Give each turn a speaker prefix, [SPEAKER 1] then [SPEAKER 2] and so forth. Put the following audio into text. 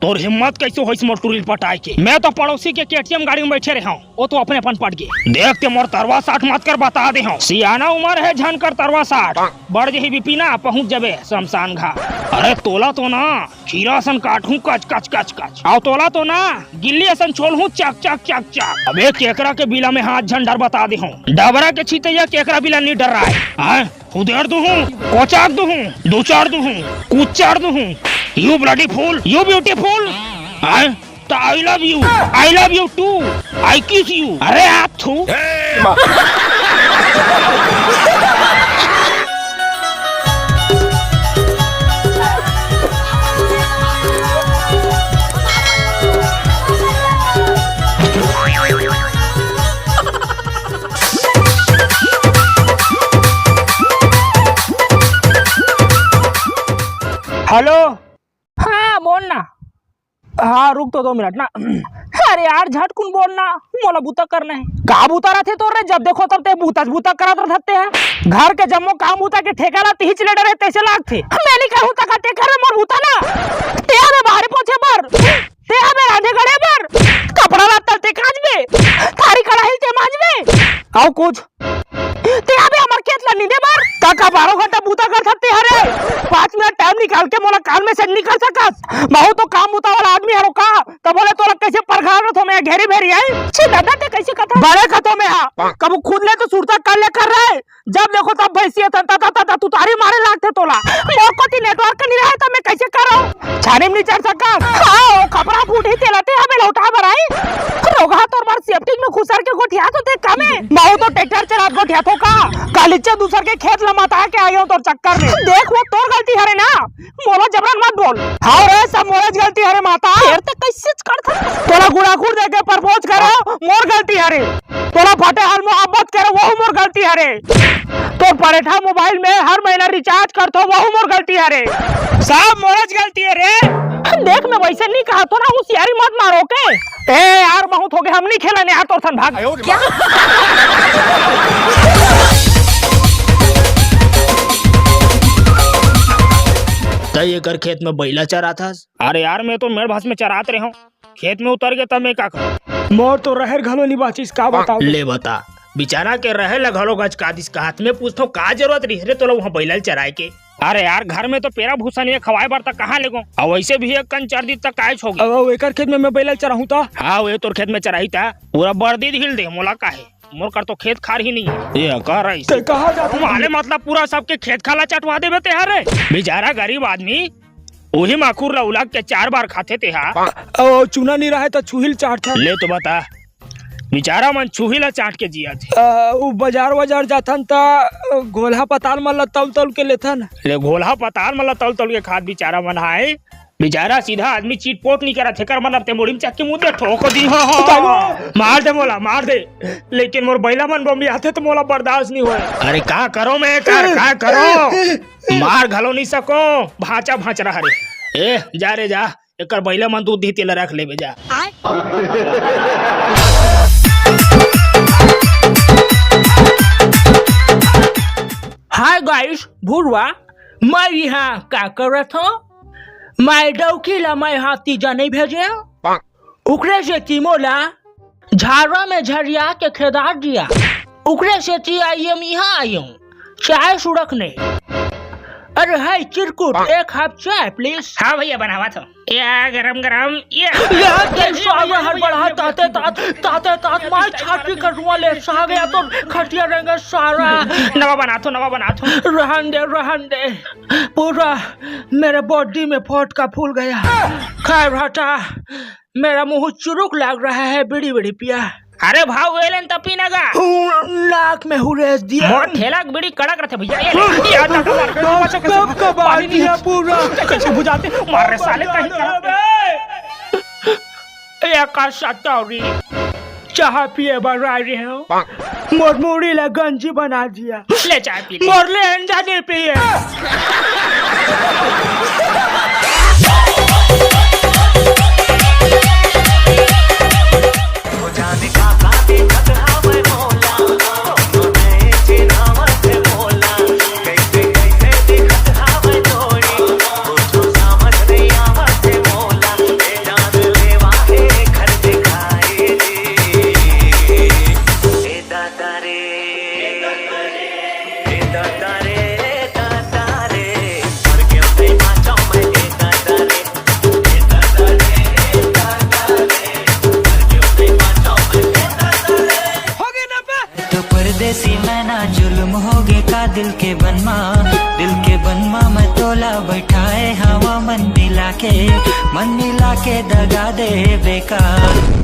[SPEAKER 1] तोर हिम्मत कैसे होइस मोर टुरिल पटाए के? मैं तो पड़ोसी के केटीएम गाड़ी में बैठे रहा हूँ, वो तो अपने अपन पट गए। देखते मोर तरवा 60 मत कर बता दे हूँ। सियाना उम्र है झन कर तरवा 60 बढ़ जही बिपिना पहुँच जबे शमशान घाट। अरे तोला तो ना खीरा सन काटूं कच कच कच कच, और तोला तो ना गिल्ली असन छोलूं चक चक चक चक। अबे केकरा के बिला में हाथ झंडर बता दे हूँ। डबरा के छीते केकरा बिला नहीं डर रहा है। उधेड़ दूँ, कोचाक दूँ, दो चार दूँ, कुचार दूँ। You bloody fool, you beautiful. I love you too. I kiss you. अरे आप थू। हेलो, हाँ बोल ना। हाँ रुक तो 2 मिनट ना। अरे यार झटकुन बोलना, मोला बूता करना है। का बूता रहते तो रे, जब देखो तब ते बूता करत रहते हैं। घर के जम्मो काम बूता के ठेका ला हिच ले डरे तैसे लागथे। मैं नहीं कहूँ तक ठेका रे मोर बूता ना। ते हमें बाहर पहुंचे बर, ते हमें रांधे गड़े बर, कपड़ा लाता ते काज में, थारी कढ़ाई ते माज में। आओ कुछ ते हमें हमार खेत ला नींदे बर, काका 12 घंटा बूता कर सकते हरे। 5 मिनट टाइम निकाल के मोला काल में से निकल सकस। बहु तो काम बूता वाला आदमी हरो का, तो बोले तो कैसे परघार तो मैं घेरी भेरी आई। छी दादा ते कैसे कथा बड़े खतो में हा, कब खुद ले तो सुरता कर ले कर रहे, जब देखो तब भैंसिया ता तू तारी मारे लागते तोला। मोर को ती नेटवर्क नहीं रहा तो मैं कैसे करो, छाने में नहीं चढ़ सकस। हां कपड़ा फूटी तेलते हमें लौटा बराई रोगा तोर बार सेफ्टी में घुसर के गोठिया तो ते कामे बहु तो ट्रैक्टर चला गोठिया तो का कालीचे दूसर के खेत लमाता के आयो तोर चक्कर में। देख वो तोर गलती हरे ना, मोला जबरन मत बोल। हां रे सब मोरज गलती हरे माता, फिर ते कैसे करथा तोला गुड़ाखुर दे के प्रपोज करो, मोर गलती हरे। तोला फटे हाल मोहब्बत करो, वो मोर गलती हरे। तो परेठा मोबाइल में हर महीना रिचार्ज करतो, वो मोर गलती हरे। सब मोरज गलती है रे। देख मैं वैसे नहीं कहा तो ना, होशियारी मत मारो के। ए यार बहुत हो गए, हम नहीं खेलने यार, तो सन भाग क्या। तय एकर खेत में बैला चरा था। अरे यार मैं तो मेड़ भास में चरात रहा हूँ, खेत में उतर गए तब मैं क्या करूँ। मोर तो रहर घलो नहीं बाचिस, का बताओ। ले बता बिचारा के रहे लगलो गज का दिस का हाथ में पूछतो का जरूरत रही रे तो वहाँ बैलल चराए के। अरे यार घर में तो पेरा भूसा नहीं खवाए बार तक कहाँ लेगो, और वैसे भी एक कन 4 दिन तक कायच होगी। अब एकर खेत में मैं बैलल चराहूँ तो। हाँ वे तोर खेत में चराही था, पूरा बर्दी हिल दे मोला का है। मोर कर तो खेत खार ही नहीं है। ये कर ऐसे कहा जाता माले मतलब पूरा सबके खेत खाला चटवा दे बेते हरे। बेचारा गरीब आदमी वही माखूर ला उलाग के 4 बार खाते थे। हाँ चूना नहीं रहा तो छुहिल चाट था। ले तो बता बेचारा मन छुहिला चाट के जिया थे। वो बाजार जाथन ता गोल्हा पताल मन तल के लेथन। ले गोल्हा पताल मन तल के खाद बेचारा मन है। बेचारा सीधा आदमी चीट पोट नहीं करा थे कर मन ते मोड़ी में चक्के मुंह दे ठोक दी। मार दे मोला मार दे, लेकिन मोर बैला मन बम्बी आते तो मोला बर्दाश्त नहीं होए। अरे का करो मैं कर का करो, मार घलो नहीं सको, भाचा भाच रहा रे। ए जा रे जा, एकर बैला मन दूध दी तेल रख ले बे जा। हाय गाइस, भूरवा मैं यहाँ क्या कर रहा था। मैं डौकी ला मैं हाथी जा नहीं भेजे, उकरे से तिमोला झाड़ा में झरिया के खेदार दिया, उकरे से ती आई हम यहाँ आई हूँ चाय सुरखने। अरे हाय चिरकुट 1 कप चाय प्लीज। हाँ भैया बनावा था या गरम गरम या हड़बड़ा ताते मार छाती करूँगा ले सा गया तो खटिया रहेगा सारा। नवा बना तो रहन दे पूरा मेरे बॉडी में फोट का फूल गया। खैर हटा, मेरा मुंह चुरुक लग रहा है, बीड़ी पिया। अरे भाव वेलन तपी नगा नाक में हुरेस दिया, मोर ठेला बीड़ी कड़क रहे भैया। कब पानी है पूरा कैसे बुझाते मार रे साले कहीं या का सटौरी चाह पिए बना रहे हो, मोर मुड़ी ला गंजी बना दिया। ले चाय पी मोर ले अंडा दे पिए।
[SPEAKER 2] तो परदेसी मैं ना जुल्म होगे का दिल के बनमा मैं तोला बैठाए हवा मन मिला के दगा दे बेकार।